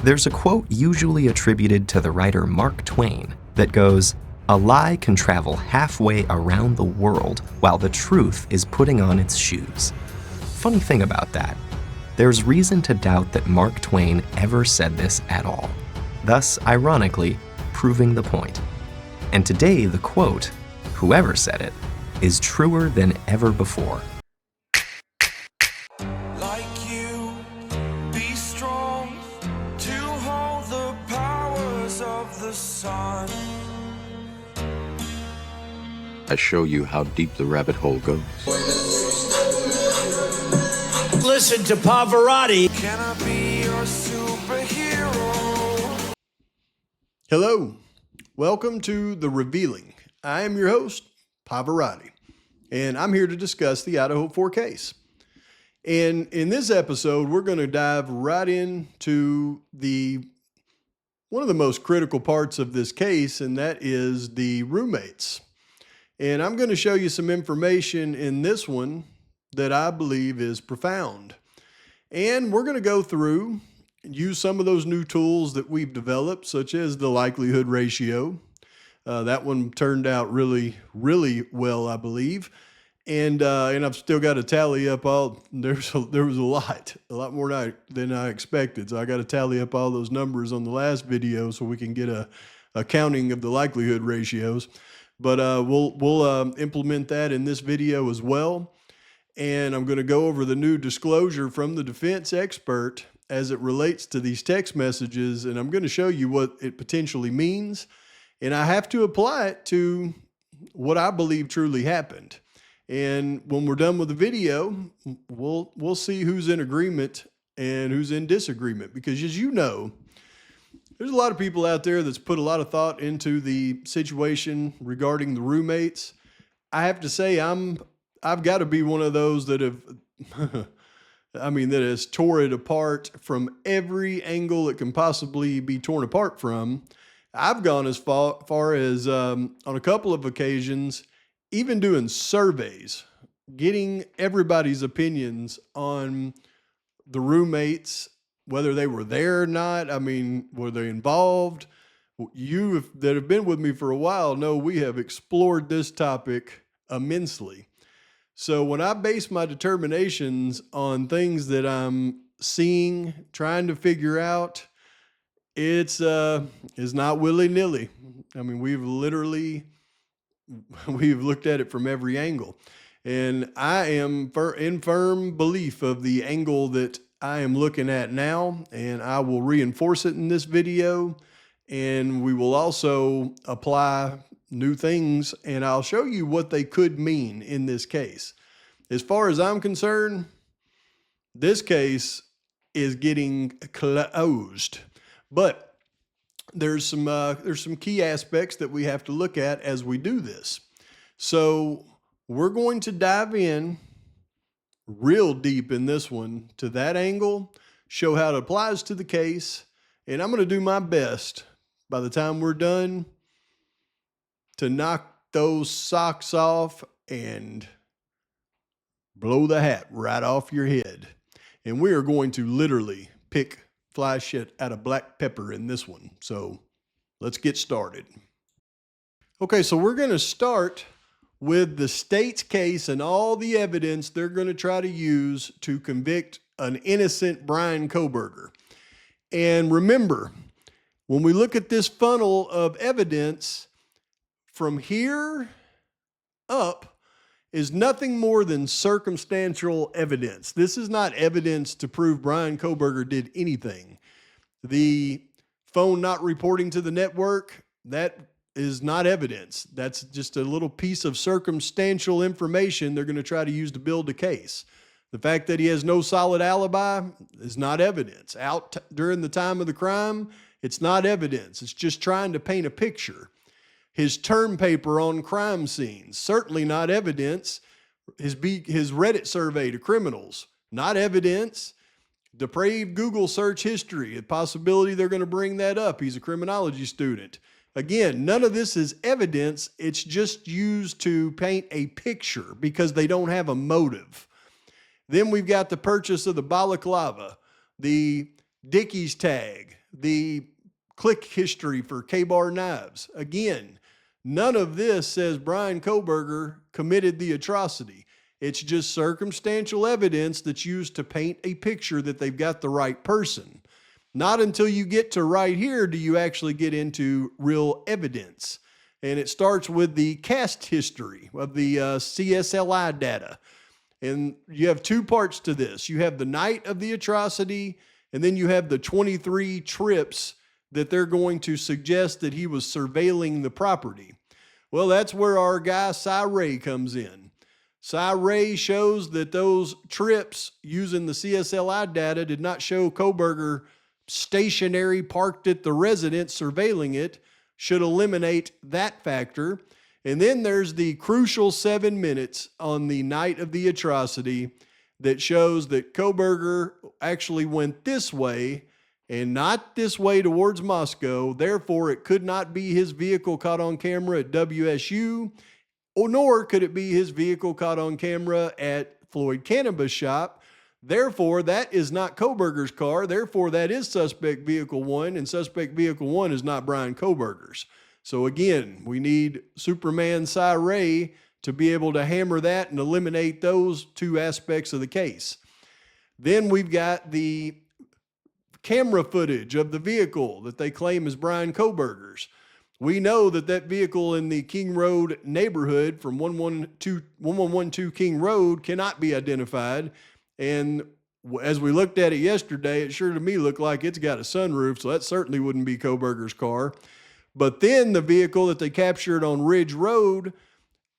There's a quote usually attributed to the writer Mark Twain that goes, "A lie can travel halfway around the world while the truth is putting on its shoes." Funny thing about that, there's reason to doubt that Mark Twain ever said this at all, thus ironically proving the point. And today the quote, whoever said it, is truer than ever before. Like you, be strong to hold the powers of the sun. I show you how deep the rabbit hole goes. Listen to Pavarotti. Can I be your superhero? Hello, welcome to The Revealing. I am your host, Pavarotti, and I'm here to discuss the Idaho 4 case. And in this episode, we're going to dive right into one of the most critical parts of this case, and that is the roommates. And I'm going to show you some information in this one that I believe is profound. And we're going to go through and use some of those new tools that we've developed, such as the likelihood ratio. That one turned out really, really well, I believe. And I've still got to tally up there was a lot more than I expected. So I got to tally up all those numbers on the last video so we can get a counting of the likelihood ratios. But we'll implement that in this video as well. And I'm going to go over the new disclosure from the defense expert as it relates to these text messages. And I'm going to show you what it potentially means. And I have to apply it to what I believe truly happened. And when we're done with the video, we'll see who's in agreement and who's in disagreement. Because as you know, there's a lot of people out there that's put a lot of thought into the situation regarding the roommates. I have to say I've got to be one of those that have, that has tore it apart from every angle it can possibly be torn apart from. I've gone as far as on a couple of occasions, even doing surveys, getting everybody's opinions on the roommates, whether they were there or not. I mean, were they involved? You that have been with me for a while know we have explored this topic immensely. So when I base my determinations on things that I'm seeing, trying to figure out, it's not willy-nilly. I mean, we've looked at it from every angle. And I am in firm belief of the angle that I am looking at now, and I will reinforce it in this video. And we will also apply new things, and I'll show you what they could mean in this case. As far as I'm concerned, this case is getting closed, but there's some key aspects that we have to look at as we do this. So we're going to dive in real deep in this one to that angle, show how it applies to the case, and I'm going to do my best by the time we're done to knock those socks off and blow the hat right off your head. And we are going to literally pick fly shit out of black pepper in this one. So let's get started. Okay, so we're going to start with the state's case and all the evidence they're going to try to use to convict an innocent Bryan Kohberger. And remember, when we look at this funnel of evidence, from here up is nothing more than circumstantial evidence. This is not evidence to prove Bryan Kohberger did anything. The phone not reporting to the network, that is not evidence. That's just a little piece of circumstantial information they're going to try to use to build a case. The fact that he has no solid alibi is not evidence. Out during the time of the crime, it's not evidence. It's just trying to paint a picture. His term paper on crime scenes, certainly not evidence. His Reddit survey to criminals, not evidence. Depraved Google search history, a possibility they're going to bring that up. He's a criminology student. Again, none of this is evidence. It's just used to paint a picture because they don't have a motive. Then we've got the purchase of the balaclava, the Dickies tag, the click history for K-Bar knives. Again, none of this says Bryan Kohberger committed the atrocity. It's just circumstantial evidence that's used to paint a picture that they've got the right person. Not until you get to right here do you actually get into real evidence. And it starts with the cast history of the CSLI data. And you have two parts to this. You have the night of the atrocity, and then you have the 23 trips that they're going to suggest that he was surveilling the property. Well, that's where our guy Cy Ray comes in. Cy Ray shows that those trips using the CSLI data did not show Kohberger stationary, parked at the residence, surveilling it, should eliminate that factor. And then there's the crucial 7 minutes on the night of the atrocity that shows that Kohberger actually went this way and not this way towards Moscow. Therefore, it could not be his vehicle caught on camera at WSU, or nor could it be his vehicle caught on camera at Floyd Cannabis Shop. Therefore, that is not Kohberger's car. Therefore, that is suspect vehicle 1, and suspect vehicle 1 is not Bryan Kohberger's. So again, we need Superman Cy Ray to be able to hammer that and eliminate those two aspects of the case. Then we've got the camera footage of the vehicle that they claim is Bryan Kohberger's. We know that that vehicle in the King Road neighborhood from 1112 King Road cannot be identified. And as we looked at it yesterday, it sure to me looked like it's got a sunroof, so that certainly wouldn't be Kohberger's car. But then the vehicle that they captured on Ridge Road,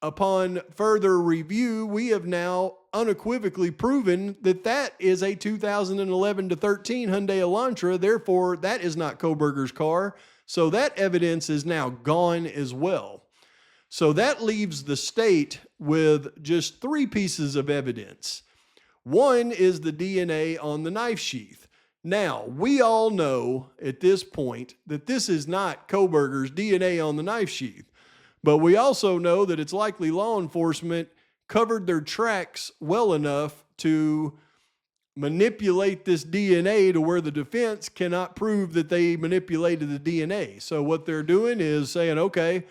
upon further review, we have now unequivocally proven that that is a 2011 to 13 Hyundai Elantra. Therefore, that is not Kohberger's car. So that evidence is now gone as well. So that leaves the state with just 3 pieces of evidence. One is the DNA on the knife sheath. Now, we all know at this point that this is not Kohberger's DNA on the knife sheath, but we also know that it's likely law enforcement covered their tracks well enough to manipulate this DNA to where the defense cannot prove that they manipulated the DNA. So what they're doing is saying, okay,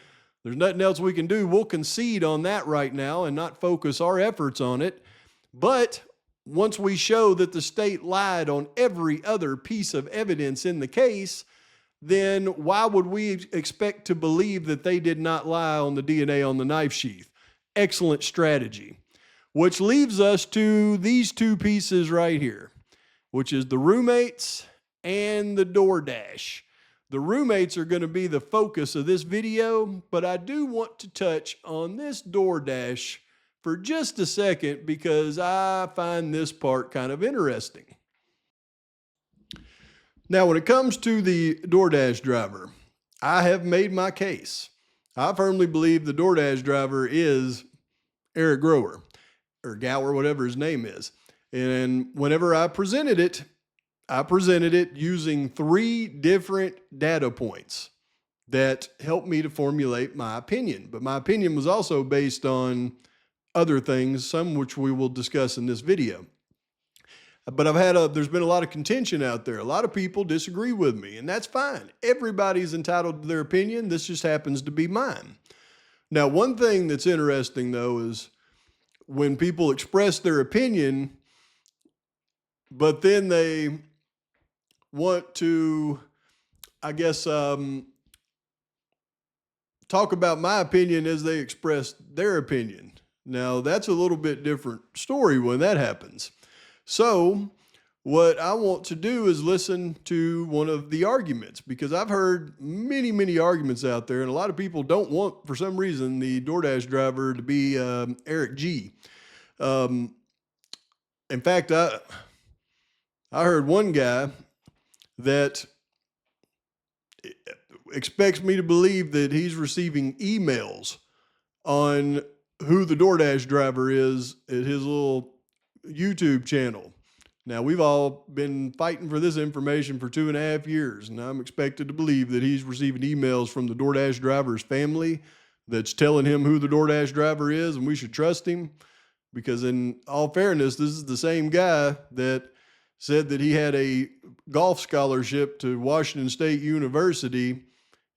there's nothing else we can do. We'll concede on that right now and not focus our efforts on it. But once we show that the state lied on every other piece of evidence in the case, then why would we expect to believe that they did not lie on the DNA on the knife sheath? Excellent strategy. Which leaves us to these 2 pieces right here, which is the roommates and the DoorDash. The roommates are going to be the focus of this video, but I do want to touch on this DoorDash for just a second because I find this part kind of interesting. Now, when it comes to the DoorDash driver, I have made my case. I firmly believe the DoorDash driver is Eric Grower or Gower, whatever his name is. And whenever I presented it using 3 different data points that helped me to formulate my opinion. But my opinion was also based on other things, some which we will discuss in this video. But there's been a lot of contention out there. A lot of people disagree with me, and that's fine. Everybody's entitled to their opinion. This just happens to be mine. Now, one thing that's interesting, though, is when people express their opinion, but then they want to, I guess, talk about my opinion as they express their opinion. Now, that's a little bit different story when that happens. So what I want to do is listen to one of the arguments, because I've heard many, many arguments out there, and a lot of people don't want, for some reason, the DoorDash driver to be Eric G. In fact, I heard one guy that expects me to believe that he's receiving emails on who the DoorDash driver is at his little YouTube channel. Now, we've all been fighting for this information for 2.5 years, and I'm expected to believe that he's receiving emails from the DoorDash driver's family that's telling him who the DoorDash driver is, and we should trust him, because in all fairness, this is the same guy that said that he had a golf scholarship to Washington State University.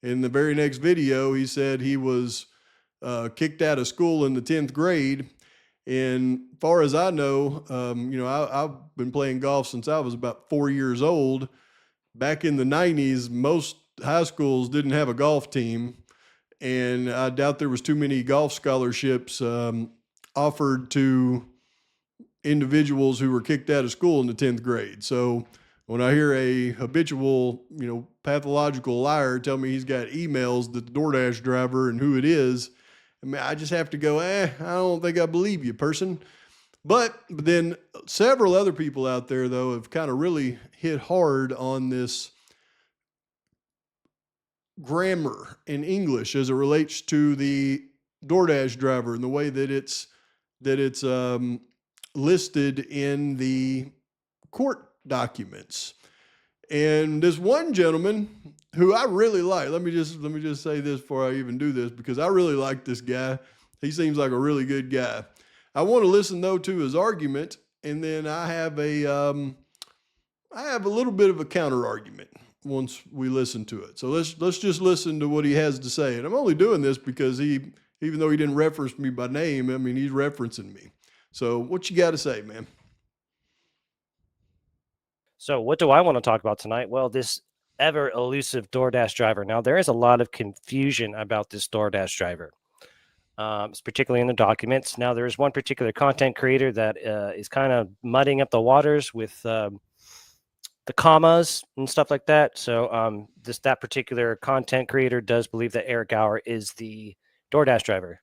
In the very next video, he said he was kicked out of school in the 10th grade. And far as I know, I've been playing golf since I was about 4 years old. Back in the 90s, most high schools didn't have a golf team. And I doubt there was too many golf scholarships offered to individuals who were kicked out of school in the 10th grade. So when I hear a habitual, pathological liar tell me he's got emails that the DoorDash driver and who it is, I mean, I just have to go, I don't think I believe you, person. But then several other people out there, though, have kind of really hit hard on this grammar in English as it relates to the DoorDash driver and the way that it's listed in the court documents. And this one gentleman who I really like, let me just say this before I even do this, because I really like this guy. He seems like a really good guy. I want to listen though to his argument, and then I have a little bit of a counter argument once we listen to it. So let's just listen to what he has to say. And I'm only doing this because even though he didn't reference me by name, I mean, he's referencing me. So what you got to say, man? So what do I want to talk about tonight? Well, this ever elusive DoorDash driver. Now, there is a lot of confusion about this DoorDash driver, particularly in the documents. Now, there is one particular content creator that is kind of mudding up the waters with the commas and stuff like that. So that particular content creator does believe that Eric Gower is the DoorDash driver.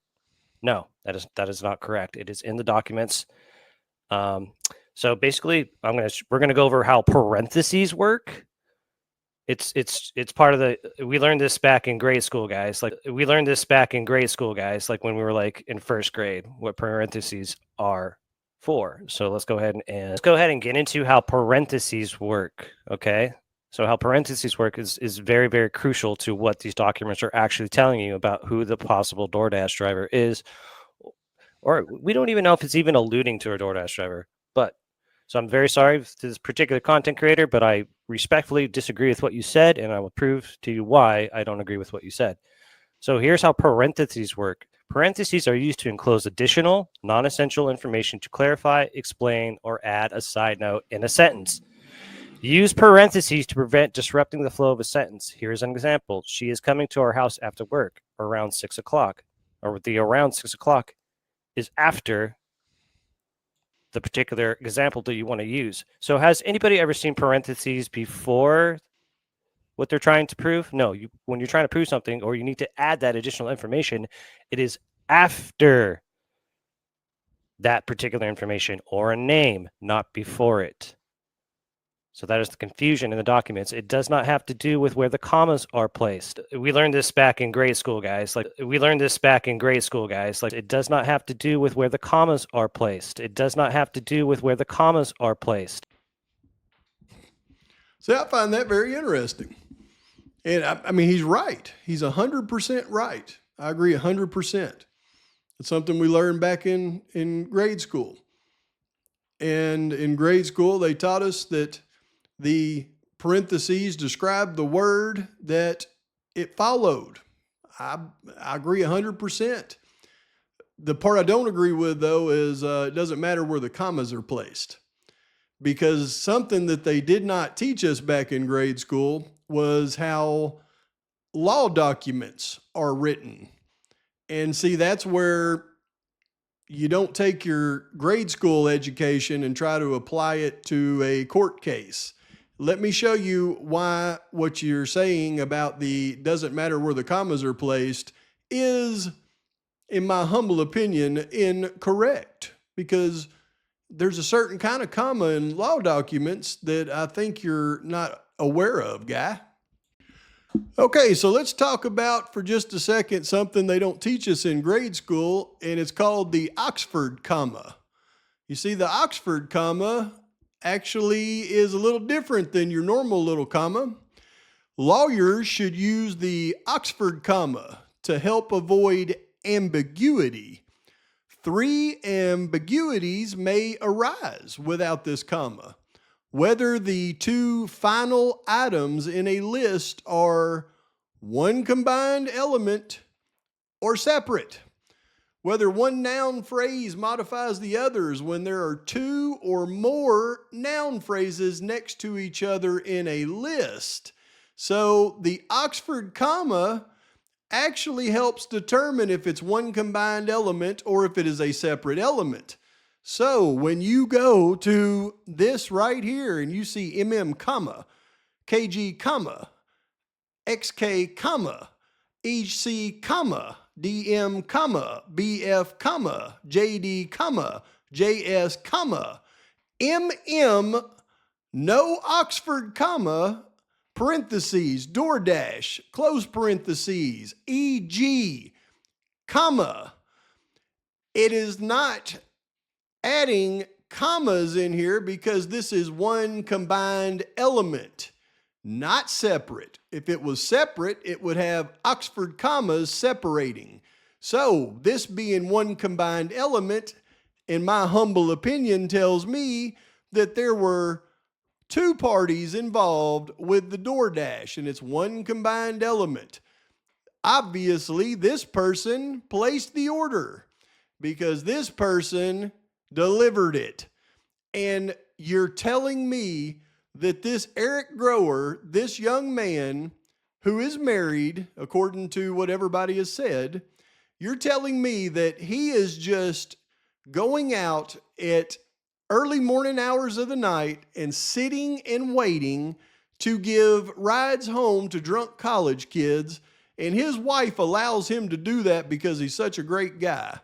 No, that is not correct. It is in the documents. So basically, we're gonna go over how parentheses work. It's part of the. We learned this back in grade school, guys. Like when we were like in first grade, what parentheses are for. So let's go ahead and get into how parentheses work. Okay. So how parentheses work is very, very crucial to what these documents are actually telling you about who the possible DoorDash driver is. Or we don't even know if it's even alluding to a DoorDash driver. But so I'm very sorry to this particular content creator, but I respectfully disagree with what you said, and I will prove to you why I don't agree with what you said. So here's how parentheses work. Parentheses are used to enclose additional, non-essential information to clarify, explain, or add a side note in a sentence. Use parentheses to prevent disrupting the flow of a sentence. Here's an example. She is coming to our house after work around 6 o'clock. Or the around 6 o'clock is after the particular example that you want to use. So has anybody ever seen parentheses before what they're trying to prove? No, when you're trying to prove something or you need to add that additional information, it is after that particular information or a name, not before it. So that is the confusion in the documents. It does not have to do with where the commas are placed. We learned this back in grade school, guys. It does not have to do with where the commas are placed. See, I find that very interesting. And I mean, he's right. He's 100% right. I agree 100%. It's something we learned back in grade school. And in grade school, they taught us that the parentheses described the word that it followed. I agree 100%. The part I don't agree with, though, is it doesn't matter where the commas are placed. Because something that they did not teach us back in grade school was how law documents are written. And see, that's where you don't take your grade school education and try to apply it to a court case. Let me show you why what you're saying about the doesn't matter where the commas are placed is, in my humble opinion, incorrect. Because there's a certain kind of comma in law documents that I think you're not aware of, guy. Okay, so let's talk about for just a second something they don't teach us in grade school, and it's called the Oxford comma. You see, the Oxford comma actually is a little different than your normal little comma. Lawyers should use the Oxford comma to help avoid ambiguity. 3 ambiguities may arise without this comma. whether the two final items in a list are one combined element or separate, whether one noun phrase modifies the others when there are two or more noun phrases next to each other in a list. So the Oxford comma actually helps determine if it's one combined element or if it is a separate element. So when you go to this right here and you see comma, KG comma, XK comma, HC comma, DM comma, BF comma, JD comma, JS comma, MM, no Oxford comma, parentheses, DoorDash, close parentheses, EG, comma. It is not adding commas in here because this is one combined element, not separate. If it was separate, it would have Oxford commas separating. So this being one combined element, in my humble opinion, tells me that there were two parties involved with the DoorDash, and it's one combined element. Obviously, this person placed the order because this person delivered it. And you're telling me that this Eric Grower, this young man who is married, according to what everybody has said, you're telling me that he is just going out at early morning hours of the night and sitting and waiting to give rides home to drunk college kids, and his wife allows him to do that because he's such a great guy?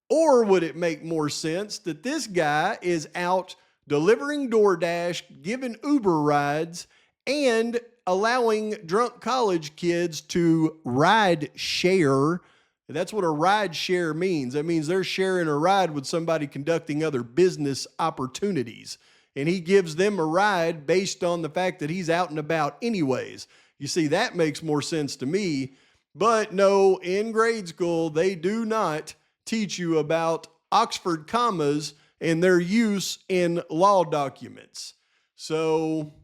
Or would it make more sense that this guy is out delivering DoorDash, giving Uber rides, and allowing drunk college kids to ride share? That's what a ride share means. That means they're sharing a ride with somebody conducting other business opportunities. And he gives them a ride based on the fact that he's out and about anyways. You see, that makes more sense to me. But no, in grade school, they do not teach you about Oxford commas and their use in law documents. So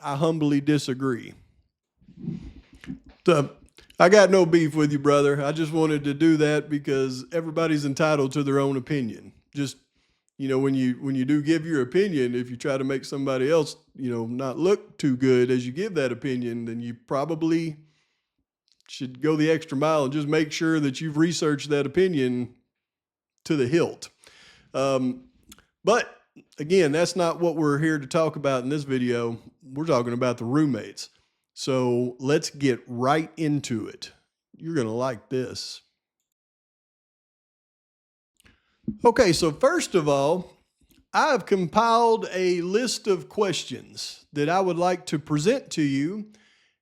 I humbly disagree. I got no beef with you, brother. I just wanted to do that because everybody's entitled to their own opinion. Just, when you do give your opinion, if you try to make somebody else, not look too good as you give that opinion, then you probably should go the extra mile and just make sure that you've researched that opinion to the hilt. But again, that's not what we're here to talk about in this video. We're talking about the roommates. So let's get right into it. You're going to like this. Okay, so first of all, I've compiled a list of questions that I would like to present to you.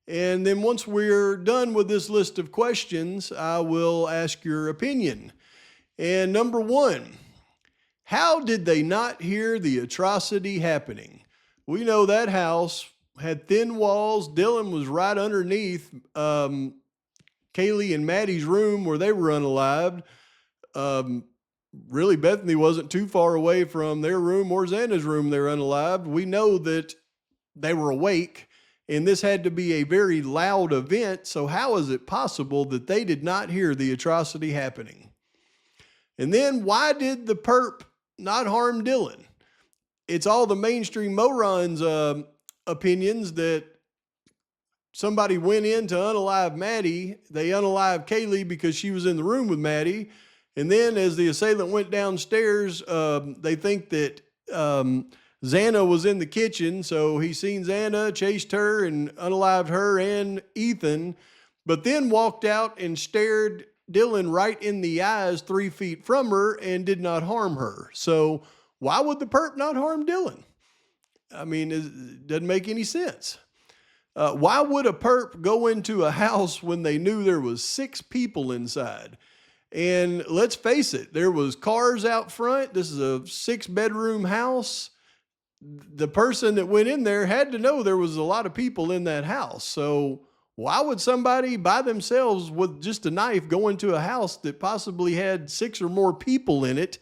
And then once we're done with this list of questions, I will ask your opinion. And number one, how did they not hear the atrocity happening? We know that house had thin walls. Dylan was right underneath Kaylee and Maddie's room where they were unalived. Really, Bethany wasn't too far away from their room or Xana's room. They were unalived. We know that they were awake, and this had to be a very loud event. So how is it possible that they did not hear the atrocity happening? And then why did the perp not harm Dylan? It's all the mainstream morons' opinions that somebody went in to unalive Maddie. They unalived Kaylee because she was in the room with Maddie. And then as the assailant went downstairs, they think that Xana was in the kitchen. So he seen Xana, chased her and unalived her and Ethan, but then walked out and stared Dylan right in the eyes 3 feet from her and did not harm her. So why would the perp not harm Dylan? I mean, it doesn't make any sense. Why would a perp go into a house when they knew there was 6 people inside? And let's face it, there was cars out front. This is a 6-bedroom house. The person that went in there had to know there was a lot of people in that house. So why would somebody by themselves with just a knife go into a house that possibly had 6 or more people in it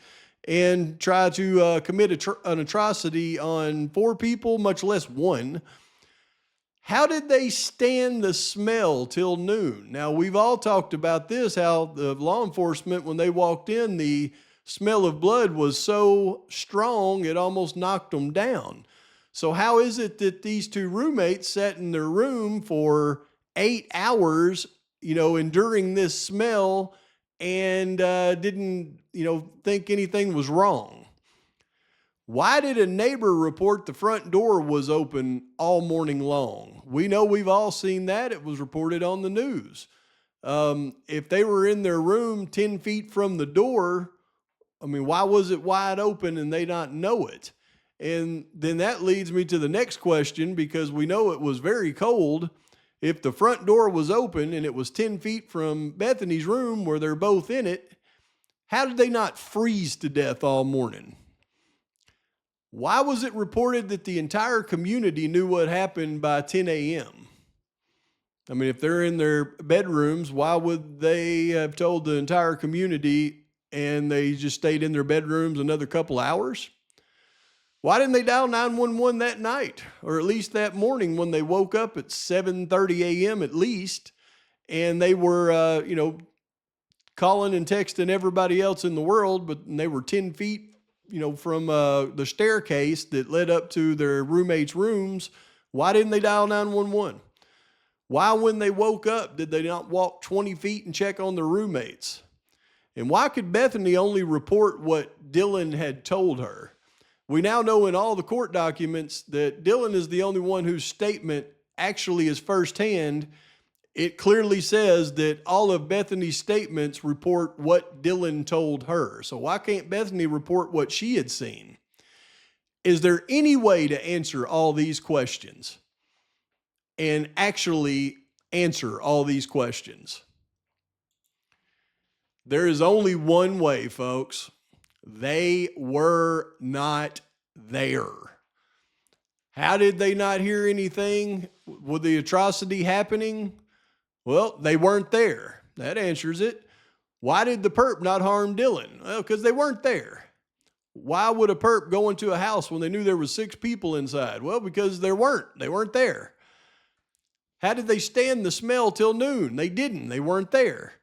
and try to commit an atrocity on 4 people, much less 1. How did they stand the smell till noon? Now, we've all talked about this, how the law enforcement, when they walked in, the smell of blood was so strong it almost knocked them down. So how is it that these 2 roommates sat in their room for 8 hours, enduring this smell and didn't, think anything was wrong? Why did a neighbor report the front door was open all morning long? We know, we've all seen that. It was reported on the news. If they were in their room 10 feet from the door, why was it wide open and they not know it? And then that leads me to the next question, because we know it was very cold. If the front door was open and it was 10 feet from Bethany's room where they're both in it, how did they not freeze to death all morning? Why was it reported that the entire community knew what happened by 10 a.m.? If they're in their bedrooms, why would they have told the entire community and they just stayed in their bedrooms another couple hours? Why didn't they dial 911 that night, or at least that morning when they woke up at 7:30 a.m. at least, and they were, calling and texting everybody else in the world, but they were 10 feet, from the staircase that led up to their roommates' rooms? Why didn't they dial 911? Why, when they woke up, did they not walk 20 feet and check on their roommates? And why could Bethany only report what Dylan had told her? We now know in all the court documents that Dylan is the only one whose statement actually is firsthand. It clearly says that all of Bethany's statements report what Dylan told her. So why can't Bethany report what she had seen? Is there any way to answer all these questions and actually answer all these questions? There is only one way, folks. They were not there. How did they not hear anything with the atrocity happening? Well, they weren't there. That answers it. Why did the perp not harm Dylan? Well, because they weren't there. Why would a perp go into a house when they knew there was 6 people inside? Well, because they weren't there. How did they stand the smell till noon? They didn't. They weren't there.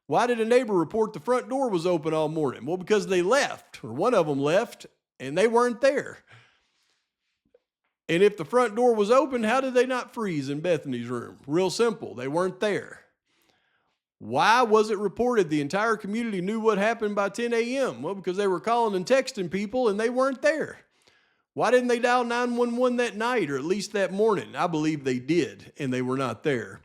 Why did a neighbor report the front door was open all morning? Well, because they left, or one of them left, and they weren't there. And if the front door was open, how did they not freeze in Bethany's room? Real simple. They weren't there. Why was it reported the entire community knew what happened by 10 a.m.? Well, because they were calling and texting people and they weren't there. Why didn't they dial 911 that night, or at least that morning? I believe they did, and they were not there.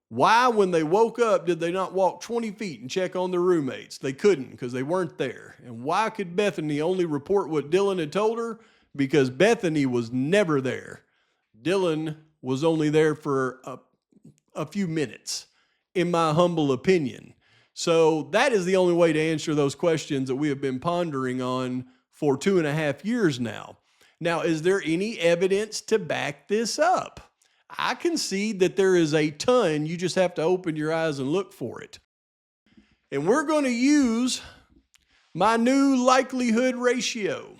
Why, when they woke up, did they not walk 20 feet and check on their roommates? They couldn't, because they weren't there. And why could Bethany only report what Dylan had told her? Because Bethany was never there. Dylan was only there for a few minutes, in my humble opinion. So that is the only way to answer those questions that we have been pondering on for 2.5 years now. Now, is there any evidence to back this up? I concede that there is a ton. You just have to open your eyes and look for it. And we're going to use my new likelihood ratio.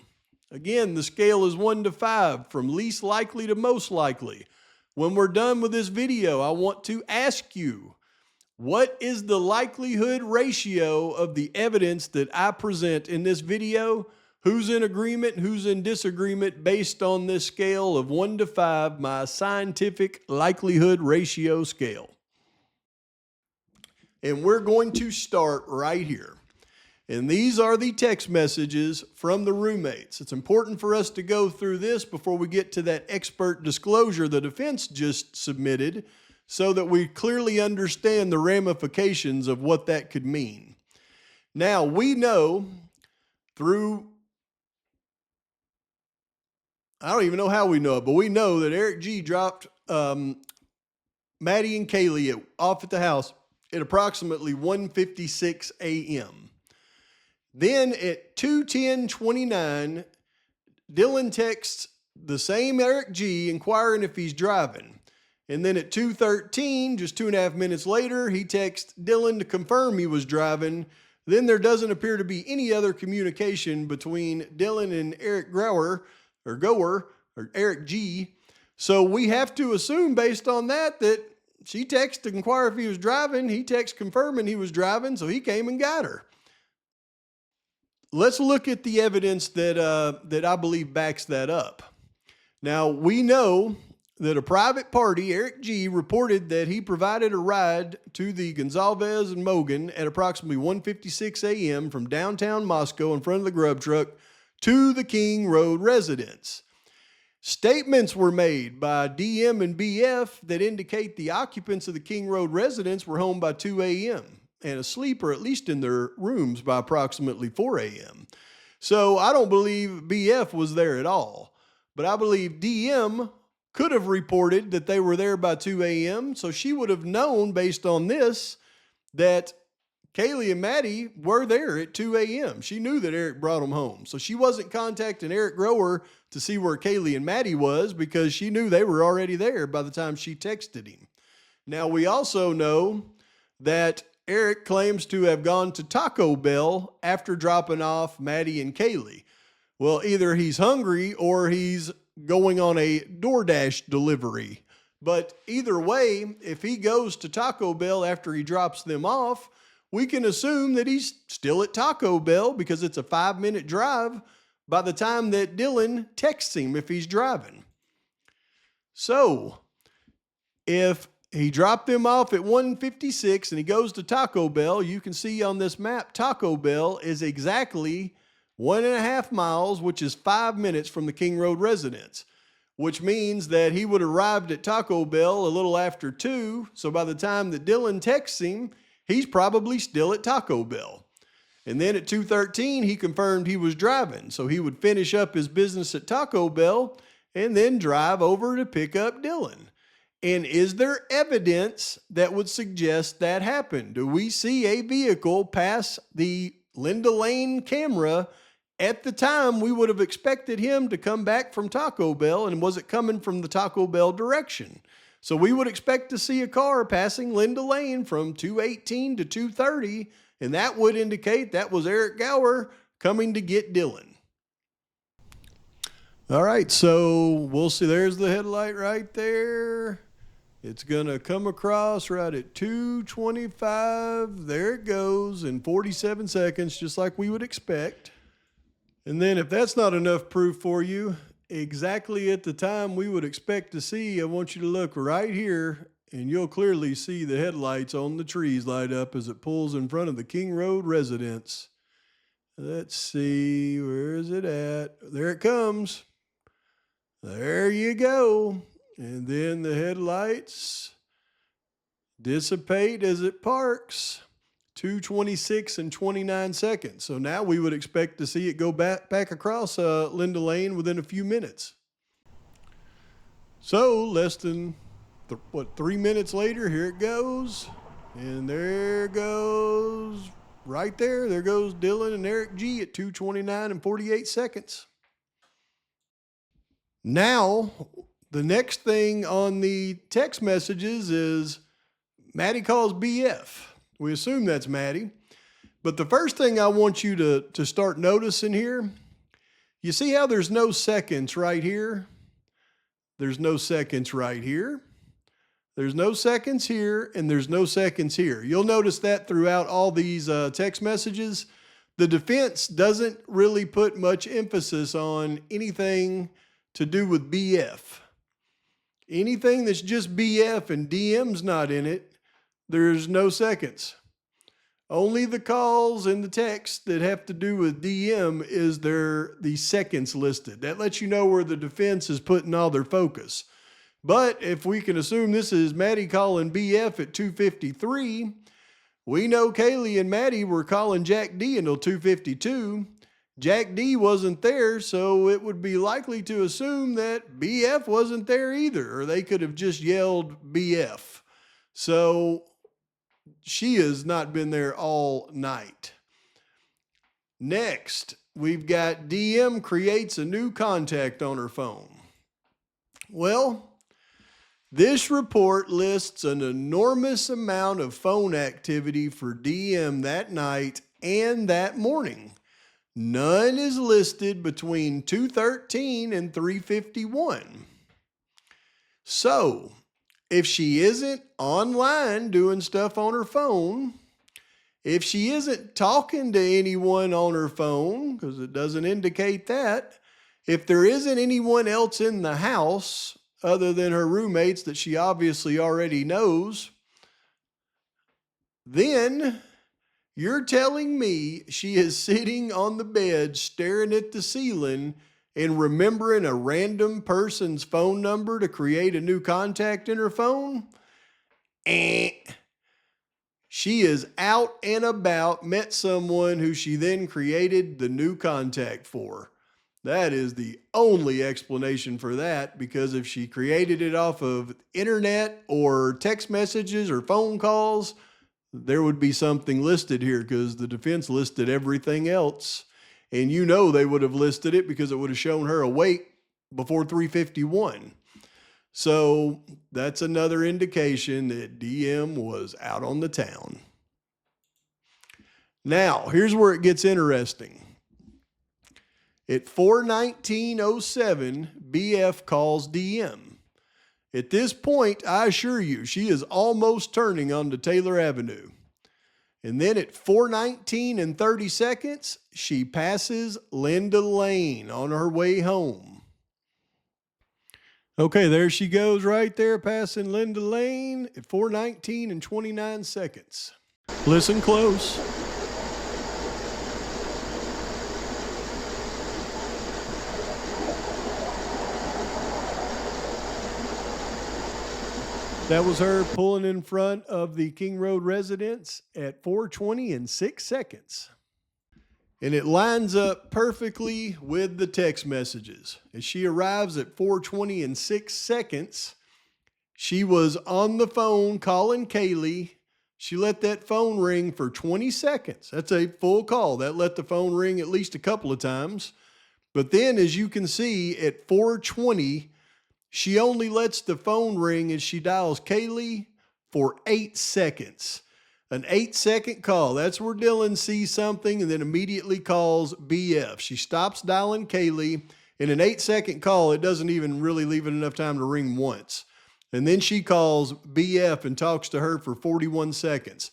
Again, the scale is 1 to 5, from least likely to most likely. When we're done with this video, I want to ask you, what is the likelihood ratio of the evidence that I present in this video? Who's in agreement, who's in disagreement based on this scale of 1 to 5, my scientific likelihood ratio scale? And we're going to start right here. And these are the text messages from the roommates. It's important for us to go through this before we get to that expert disclosure the defense just submitted, so that we clearly understand the ramifications of what that could mean. Now, we know through, I don't even know how we know it, but we know that Eric G dropped Maddie and Kaylee off at the house at approximately 1:56 a.m. Then at 2:10:29, Dylan texts the same Eric G inquiring if he's driving. And then at 2:13, just 2.5 minutes later, he texts Dylan to confirm he was driving. Then there doesn't appear to be any other communication between Dylan and Eric Gower, or Eric G. So we have to assume based on that she texted to inquire if he was driving. He texted confirming he was driving, so he came and got her. Let's look at the evidence that I believe backs that up. Now, we know that a private party, Eric G., reported that he provided a ride to the Gonzalez and Mogan at approximately 1:56 a.m. from downtown Moscow in front of the grub truck to the King Road residence. Statements were made by DM and BF that indicate the occupants of the King Road residence were home by 2 a.m. and asleep or at least in their rooms by approximately 4 a.m. So I don't believe BF was there at all, but I believe DM could have reported that they were there by 2 a.m. So she would have known based on this that Kaylee and Maddie were there at 2 a.m. She knew that Eric brought them home. So she wasn't contacting Eric Grower to see where Kaylee and Maddie was because she knew they were already there by the time she texted him. Now, we also know that Eric claims to have gone to Taco Bell after dropping off Maddie and Kaylee. Well, either he's hungry or he's going on a DoorDash delivery. But either way, if he goes to Taco Bell after he drops them off, we can assume that he's still at Taco Bell because it's a 5-minute drive by the time that Dylan texts him if he's driving. So, if he dropped them off at 1:56 and he goes to Taco Bell, you can see on this map, Taco Bell is exactly 1.5 miles, which is 5 minutes from the King Road residence, which means that he would have arrived at Taco Bell a little after 2. So by the time that Dylan texts him, he's probably still at Taco Bell. And then at 2:13, he confirmed he was driving. So he would finish up his business at Taco Bell and then drive over to pick up Dylan. And is there evidence that would suggest that happened? Do we see a vehicle pass the Linda Lane camera at the time we would have expected him to come back from Taco Bell? And was it coming from the Taco Bell direction? So we would expect to see a car passing Linda Lane from 2:18 to 2:30, and that would indicate that was Eric Gower coming to get Dylan. All right, so we'll see. There's the headlight right there. It's going to come across right at 2:25. There it goes in 47 seconds, just like we would expect. And then if that's not enough proof for you, exactly at the time we would expect to see, I want you to look right here, and you'll clearly see the headlights on the trees light up as it pulls in front of the King Road residence. Let's see, where is it at? There it comes. There you go. And then the headlights dissipate as it parks. 2:26 and 29 seconds. So now we would expect to see it go back across Linda Lane within a few minutes. So less than 3 minutes later, here it goes. And there goes, right there, there goes Dylan and Eric G at 2:29 and 48 seconds. Now, the next thing on the text messages is Maddie calls BF. We assume that's Maddie. But the first thing I want you to start noticing here, you see how there's no seconds right here? There's no seconds right here. There's no seconds here, and there's no seconds here. You'll notice that throughout all these text messages. The defense doesn't really put much emphasis on anything to do with BF. Anything that's just BF and DM's not in it, there's no seconds. Only the calls and the texts that have to do with DM is the seconds listed. That lets you know where the defense is putting all their focus. But if we can assume this is Maddie calling BF at 2:53, we know Kaylee and Maddie were calling Jack D until 2:52. Jack D wasn't there, so it would be likely to assume that BF wasn't there either, or they could have just yelled BF. So she has not been there all night. Next, we've got DM creates a new contact on her phone. Well, this report lists an enormous amount of phone activity for DM that night and that morning. None is listed between 2:13 and 3:51. So, if she isn't online doing stuff on her phone, if she isn't talking to anyone on her phone, because it doesn't indicate that, if there isn't anyone else in the house other than her roommates that she obviously already knows, then you're telling me she is sitting on the bed staring at the ceiling and remembering a random person's phone number to create a new contact in her phone? She is out and about, met someone who she then created the new contact for. That is the only explanation for that, because if she created it off of internet or text messages or phone calls, there would be something listed here, because the defense listed everything else. And you know they would have listed it because it would have shown her awake before 3:51. So that's another indication that DM was out on the town. Now, here's where it gets interesting. At 4:19:07, BF calls DM. At this point, I assure you, she is almost turning onto Taylor Avenue. And then at 4:19 and 30 seconds, she passes Linda Lane on her way home. Okay, there she goes right there, passing Linda Lane at 4:19 and 29 seconds. Listen close. That was her pulling in front of the King Road residence at 4:20 and 6 seconds. And it lines up perfectly with the text messages. As she arrives at 4:20 and 6 seconds, she was on the phone calling Kaylee. She let that phone ring for 20 seconds. That's a full call. That let the phone ring at least a couple of times. But then, as you can see, at 4:20, she only lets the phone ring as she dials Kaylee for 8 seconds. An 8-second call. That's where Dylan sees something and then immediately calls BF. She stops dialing Kaylee. In an 8-second call, it doesn't even really leave it enough time to ring once. And then she calls BF and talks to her for 41 seconds.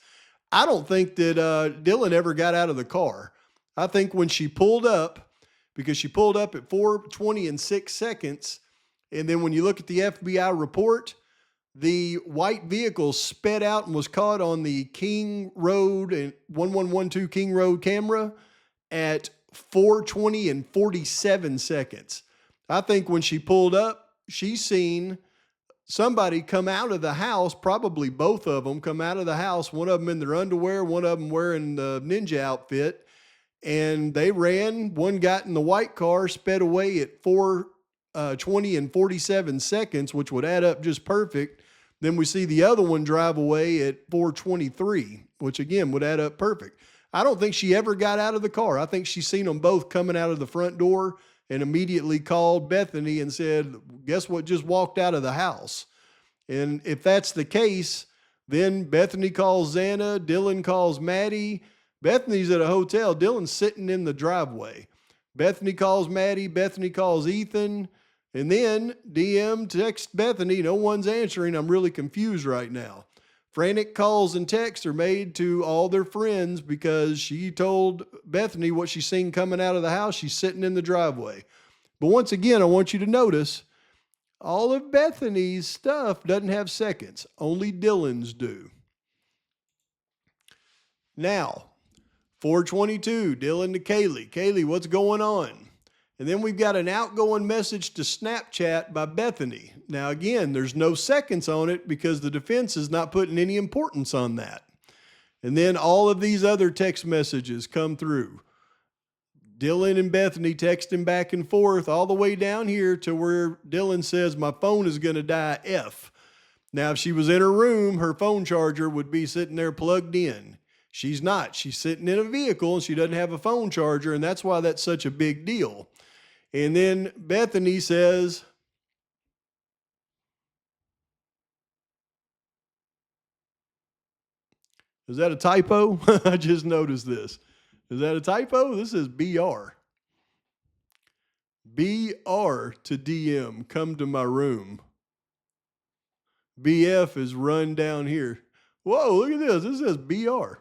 I don't think that Dylan ever got out of the car. I think when she pulled up, because she pulled up at 4:20 and 6 seconds, and then when you look at the FBI report, the white vehicle sped out and was caught on the King Road and 1112 King Road camera at 4:20 and 47 seconds. I think when she pulled up, she seen somebody come out of the house, probably both of them come out of the house, one of them in their underwear, one of them wearing the ninja outfit, and they ran. One got in the white car, sped away at 4:20 and 47 seconds, which would add up just perfect. Then we see the other one drive away at 4:23, which again would add up perfect. I don't think she ever got out of the car. I think she's seen them both coming out of the front door and immediately called Bethany and said, guess what just walked out of the house? And if that's the case, then Bethany calls Xana, Dylan calls Maddie. Bethany's at a hotel. Dylan's sitting in the driveway. Bethany calls Maddie. Bethany calls Ethan. And then DM texts Bethany, no one's answering. I'm really confused right now. Frantic calls and texts are made to all their friends because she told Bethany what she's seen coming out of the house. She's sitting in the driveway. But once again, I want you to notice all of Bethany's stuff doesn't have seconds. Only Dylan's do. Now, 4:22, Dylan to Kaylee. Kaylee, what's going on? And then we've got an outgoing message to Snapchat by Bethany. Now, again, there's no seconds on it because the defense is not putting any importance on that. And then all of these other text messages come through. Dylan and Bethany texting back and forth all the way down here to where Dylan says, my phone is going to die F. Now, if she was in her room, her phone charger would be sitting there plugged in. She's not. She's sitting in a vehicle and she doesn't have a phone charger, and that's why that's such a big deal. And then Bethany says, is that a typo? I just noticed this. Is that a typo? This is BR. BR to DM, come to my room. BF is run down here. Whoa, look at this. This says BR.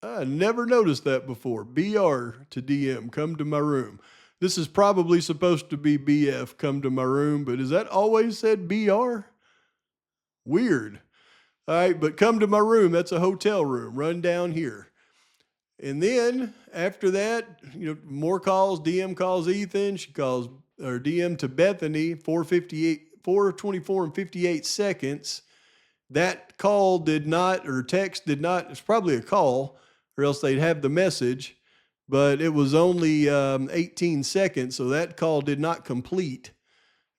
I never noticed that before. BR to DM, come to my room. This is probably supposed to be BF, come to my room, but has that always said BR? Weird. All right, but come to my room. That's a hotel room. Run down here. And then after that, more calls. DM calls Ethan. She calls or DM to Bethany. 4:24 and 58 seconds. That call did not, or text did not. It's probably a call, or else they'd have the message. But it was only 18 seconds, so that call did not complete.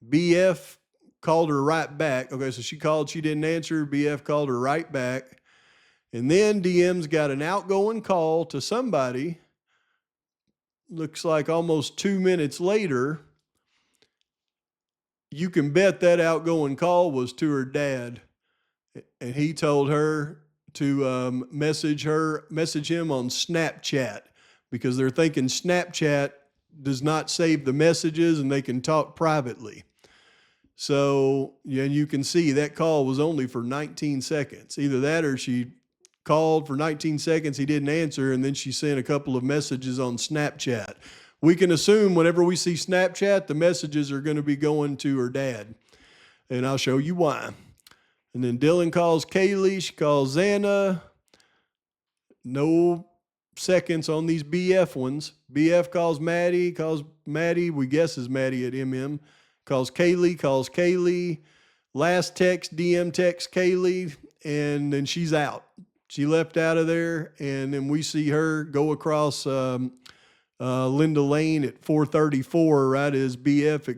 BF called her right back. Okay, so she called, she didn't answer. BF called her right back. And then DM's got an outgoing call to somebody. Looks like almost 2 minutes later. You can bet that outgoing call was to her dad. And he told her to message him on Snapchat, because they're thinking Snapchat does not save the messages and they can talk privately. So, yeah, you can see that call was only for 19 seconds. Either that or she called for 19 seconds, he didn't answer, and then she sent a couple of messages on Snapchat. We can assume whenever we see Snapchat, the messages are going to be going to her dad. And I'll show you why. And then Dylan calls Kaylee. She calls Xana. No seconds on these BF ones. BF calls Maddie, we guess is Maddie at MM. Calls Kaylee. Last text, DM text Kaylee, and then she's out. She left out of there, and then we see her go across Linda Lane at 4:34, right as BF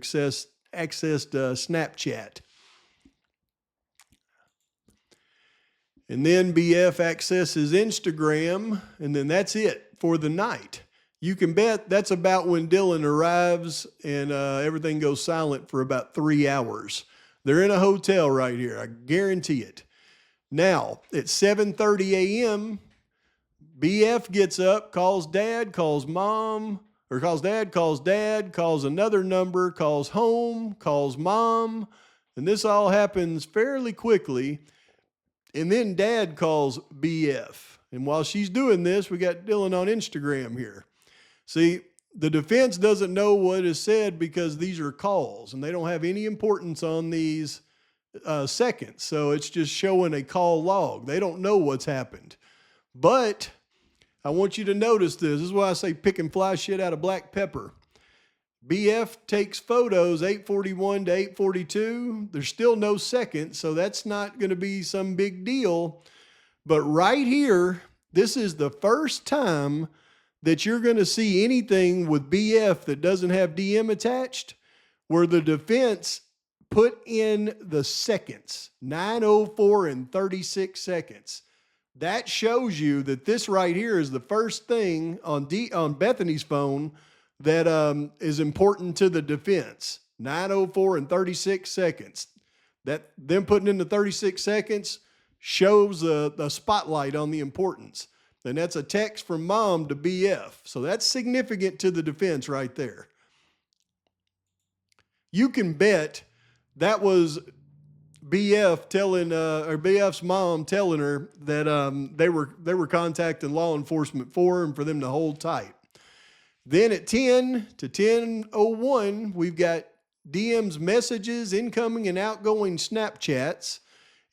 accessed Snapchat. And then BF accesses Instagram, and then that's it for the night. You can bet that's about when Dylan arrives, and everything goes silent for about 3 hours. They're in a hotel right here, I guarantee it. Now, at 7:30 a.m., BF gets up, calls dad, calls mom, or calls dad, calls another number, calls home, calls mom, and this all happens fairly quickly. And then dad calls BF. And while she's doing this, we got Dylan on Instagram here. See, the defense doesn't know what is said because these are calls and they don't have any importance on these seconds. So it's just showing a call log. They don't know what's happened. But I want you to notice this. This is why I say pick and fly shit out of black pepper. BF takes photos 8:41 to 8:42. There's still no seconds, so that's not going to be some big deal. But right here, this is the first time that you're going to see anything with BF that doesn't have DM attached, where the defense put in the seconds, 9:04 and 36 seconds. That shows you that this right here is the first thing on Bethany's phone that is important to the defense. 9:04 and 36 seconds. That them putting in the 36 seconds shows the spotlight on the importance. And that's a text from mom to BF. So that's significant to the defense right there. You can bet that was BF telling or BF's mom telling her that they were contacting law enforcement for him, for them to hold tight. Then at 10 to 10:01, we've got DM's messages, incoming and outgoing Snapchats.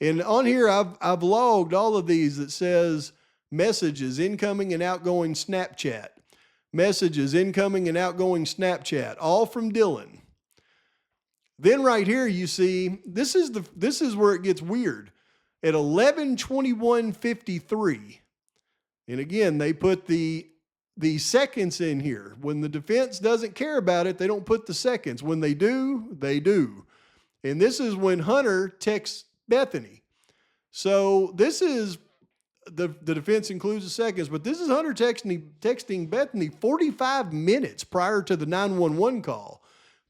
And on here, I've logged all of these that says messages, incoming and outgoing Snapchat. Messages, incoming and outgoing Snapchat, all from Dylan. Then right here, you see, this is where it gets weird. At 11:21:53, and again, they put the seconds in here. When the defense doesn't care about it, they don't put the seconds. When they do, they do. And this is when Hunter texts Bethany. So this is, the defense includes the seconds, but this is Hunter texting Bethany 45 minutes prior to the 911 call.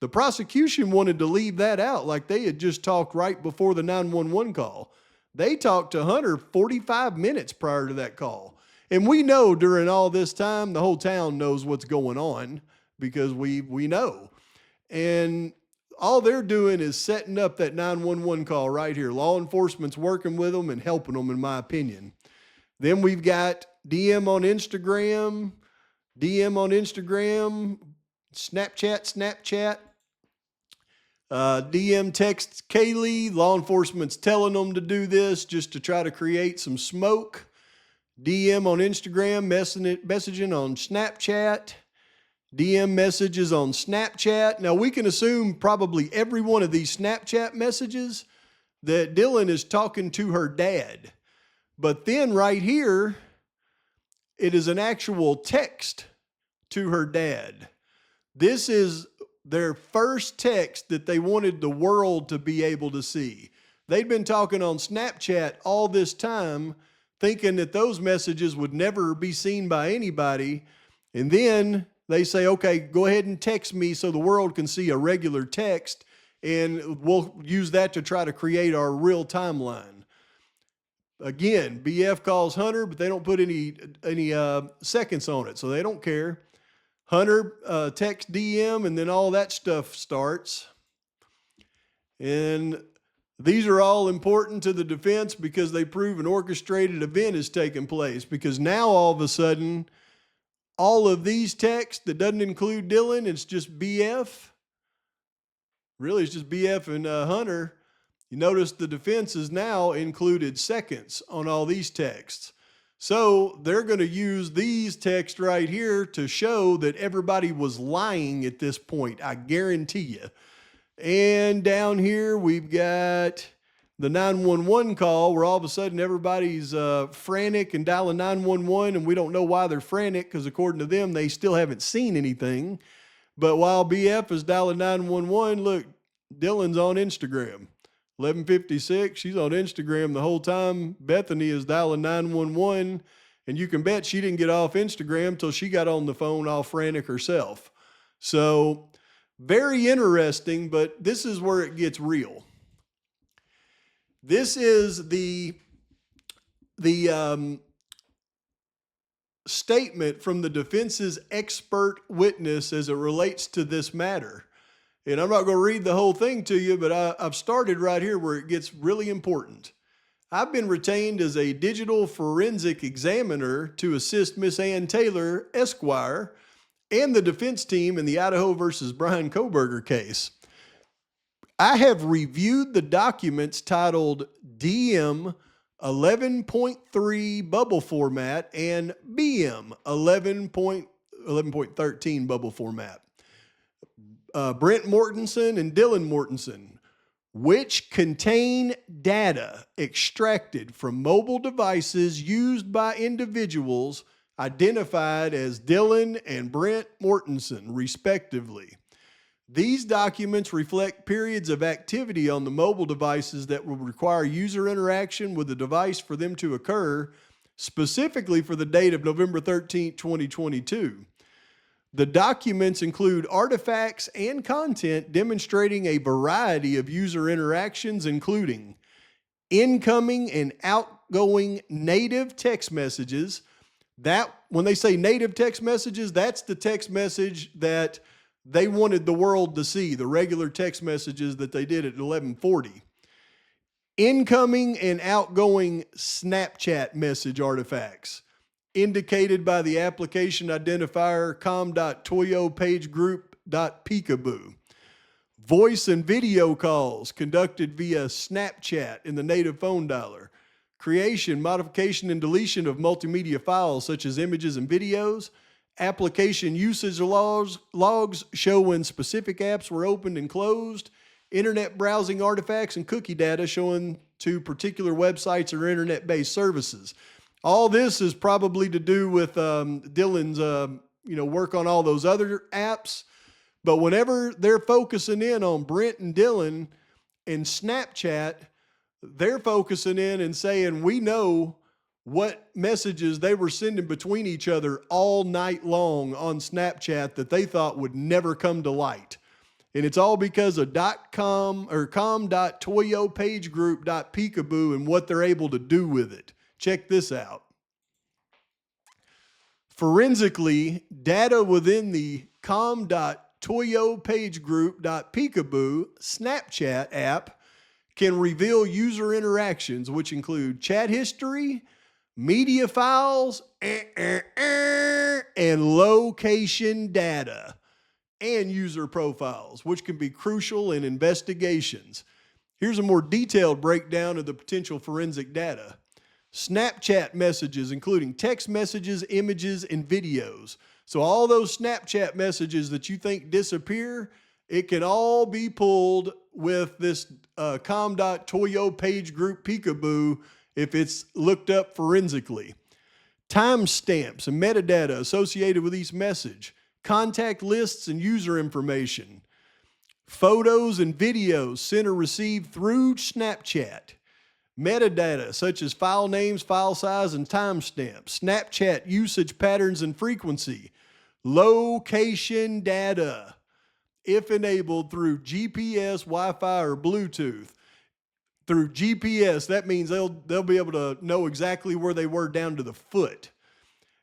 The prosecution wanted to leave that out, like they had just talked right before the 911 call. They talked to Hunter 45 minutes prior to that call. And we know during all this time, the whole town knows what's going on because we know. And all they're doing is setting up that 911 call right here. Law enforcement's working with them and helping them, in my opinion. Then we've got DM on Instagram, Snapchat. DM texts Kaylee. Law enforcement's telling them to do this just to try to create some smoke. DM on Instagram, messaging on Snapchat. DM messages on Snapchat. Now, we can assume probably every one of these Snapchat messages that Dylan is talking to her dad. But then right here, it is an actual text to her dad. This is their first text that they wanted the world to be able to see. They'd been talking on Snapchat all this time, thinking that those messages would never be seen by anybody. And then they say, okay, go ahead and text me so the world can see a regular text, and we'll use that to try to create our real timeline. Again, BF calls Hunter, but they don't put any seconds on it, so they don't care. Hunter text DM, and then all that stuff starts. And these are all important to the defense because they prove an orchestrated event is taking place, because now all of a sudden, all of these texts that doesn't include Dylan, it's just BF. Really, it's just BF and Hunter. You notice the defense has now included seconds on all these texts. So they're going to use these texts right here to show that everybody was lying at this point, I guarantee you. And down here, we've got the 911 call where all of a sudden everybody's frantic and dialing 911, and we don't know why they're frantic because according to them, they still haven't seen anything. But while BF is dialing 911, look, Dylan's on Instagram. 11:56, she's on Instagram the whole time. Bethany is dialing 911, and you can bet she didn't get off Instagram till she got on the phone all frantic herself. So very interesting, but this is where it gets real. This is the statement from the defense's expert witness as it relates to this matter. And I'm not going to read the whole thing to you, but I've started right here where it gets really important. I've been retained as a digital forensic examiner to assist Miss Ann Taylor, Esquire, and the defense team in the Idaho versus Bryan Kohberger case. I have reviewed the documents titled DM 11.3 bubble format and BM 11.13 bubble format. Brent Mortensen and Dylan Mortensen, which contain data extracted from mobile devices used by individuals identified as Dylan and Brent Mortensen, respectively. These documents reflect periods of activity on the mobile devices that will require user interaction with the device for them to occur, specifically for the date of November 13, 2022. The documents include artifacts and content demonstrating a variety of user interactions, including incoming and outgoing native text messages. That, when they say native text messages, that's the text message that they wanted the world to see, the regular text messages that they did at 1140. Incoming and outgoing Snapchat message artifacts, indicated by the application identifier com.toyopagegroup.peekaboo. Voice and video calls conducted via Snapchat in the native phone dialer. Creation, modification, and deletion of multimedia files such as images and videos. Application usage logs show when specific apps were opened and closed. Internet browsing artifacts and cookie data showing to particular websites or internet-based services. All this is probably to do with Dylan's work on all those other apps. But whenever they're focusing in on Brent and Dylan and Snapchat, they're focusing in and saying, we know what messages they were sending between each other all night long on Snapchat that they thought would never come to light. And it's all because of .com or com.toyopagegroup.peekaboo and what they're able to do with it. Check this out. Forensically, data within the com.toyopagegroup.peekaboo Snapchat app can reveal user interactions, which include chat history, media files, and location data, and user profiles, which can be crucial in investigations. Here's a more detailed breakdown of the potential forensic data. Snapchat messages, including text messages, images, and videos. So all those Snapchat messages that you think disappear, it can all be pulled with this com.toyo page group peekaboo if it's looked up forensically. Timestamps and metadata associated with each message. Contact lists and user information. Photos and videos sent or received through Snapchat. Metadata such as file names, file size, and timestamps. Snapchat usage patterns and frequency. Location data, if enabled through GPS, Wi-Fi, or Bluetooth. Through GPS, that means they'll be able to know exactly where they were down to the foot.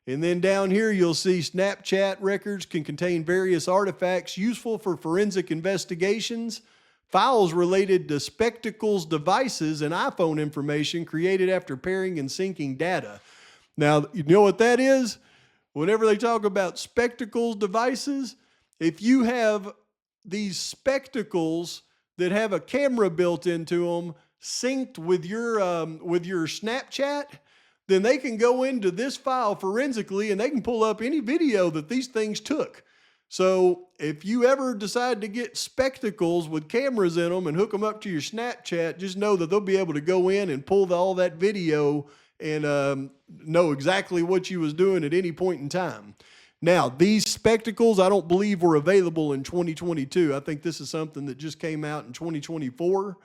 And then down here, you'll see Snapchat records can contain various artifacts useful for forensic investigations. Files related to Spectacles devices and iPhone information created after pairing and syncing data. Now, you know what that is? Whenever they talk about Spectacles devices, if you have these spectacles that have a camera built into them synced with your Snapchat, then they can go into this file forensically and they can pull up any video that these things took. So if you ever decide to get spectacles with cameras in them and hook them up to your Snapchat, just know that they'll be able to go in and pull all that video and know exactly what you was doing at any point in time. Now, these spectacles, I don't believe were available in 2022. I think this is something that just came out in 2024.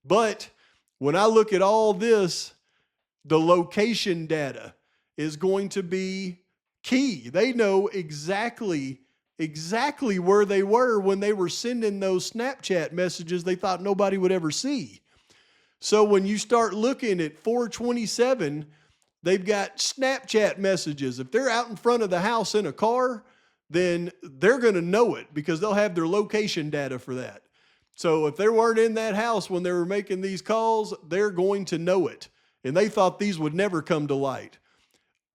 But when I look at all this, the location data is going to be key. They know exactly where they were when they were sending those Snapchat messages they thought nobody would ever see. So when you start looking at 427, they've got Snapchat messages. If they're out in front of the house in a car, then they're going to know it because they'll have their location data for that. So if they weren't in that house when they were making these calls, they're going to know it. And they thought these would never come to light.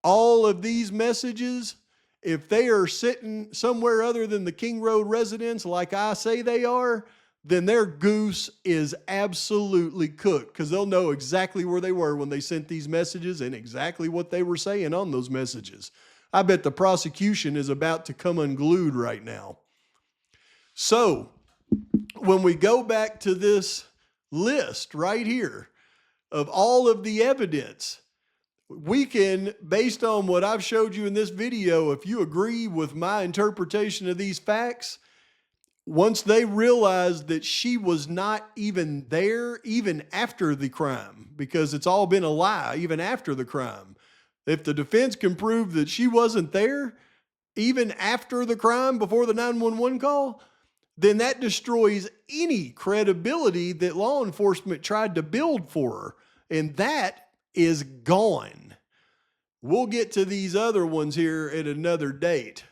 All of these messages, if they are sitting somewhere other than the King Road residence, like I say they are, then their goose is absolutely cooked because they'll know exactly where they were when they sent these messages and exactly what they were saying on those messages. I bet the prosecution is about to come unglued right now. So when we go back to this list right here of all of the evidence, we can, based on what I've showed you in this video, if you agree with my interpretation of these facts, once they realized that she was not even there, even after the crime, because it's all been a lie, even after the crime. If the defense can prove that she wasn't there, even after the crime, before the 911 call, then that destroys any credibility that law enforcement tried to build for her. And that is gone. We'll get to these other ones here at another date.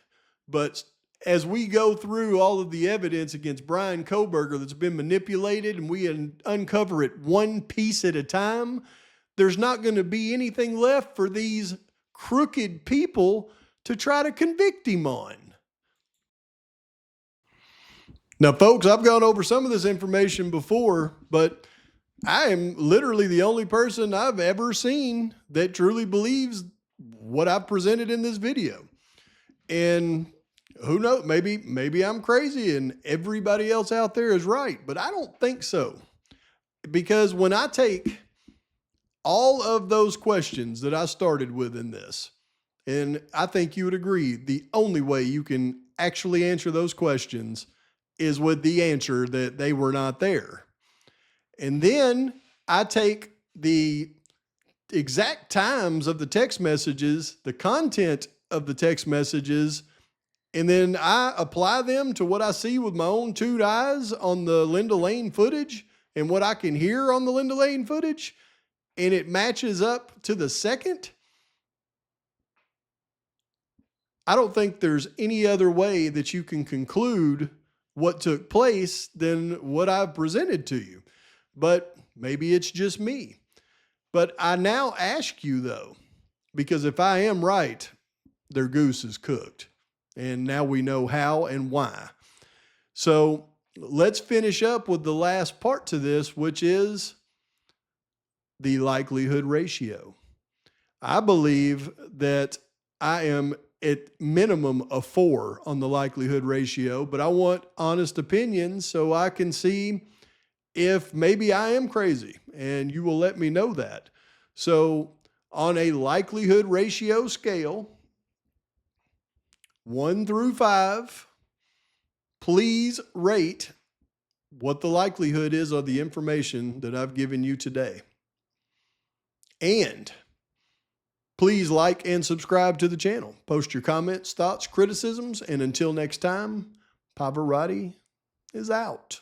But as we go through all of the evidence against Bryan Kohberger that's been manipulated and we uncover it one piece at a time, there's not going to be anything left for these crooked people to try to convict him on. Now, folks, I've gone over some of this information before, but I am literally the only person I've ever seen that truly believes what I've presented in this video. And who knows, maybe I'm crazy and everybody else out there is right, but I don't think so. Because when I take all of those questions that I started with in this, and I think you would agree, the only way you can actually answer those questions is with the answer that they were not there. And then I take the exact times of the text messages, the content of the text messages, and then I apply them to what I see with my own two eyes on the Linda Lane footage and what I can hear on the Linda Lane footage, and it matches up to the second. I don't think there's any other way that you can conclude what took place than what I've presented to you. But maybe it's just me. But I now ask you, though, because if I am right, their goose is cooked. And now we know how and why. So let's finish up with the last part to this, which is the likelihood ratio. I believe that I am at minimum a 4 on the likelihood ratio, but I want honest opinions so I can see if maybe I am crazy, and you will let me know that. So on a likelihood ratio scale, 1 through 5, please rate what the likelihood is of the information that I've given you today. And please like and subscribe to the channel. Post your comments, thoughts, criticisms, and until next time, Pavarotti is out.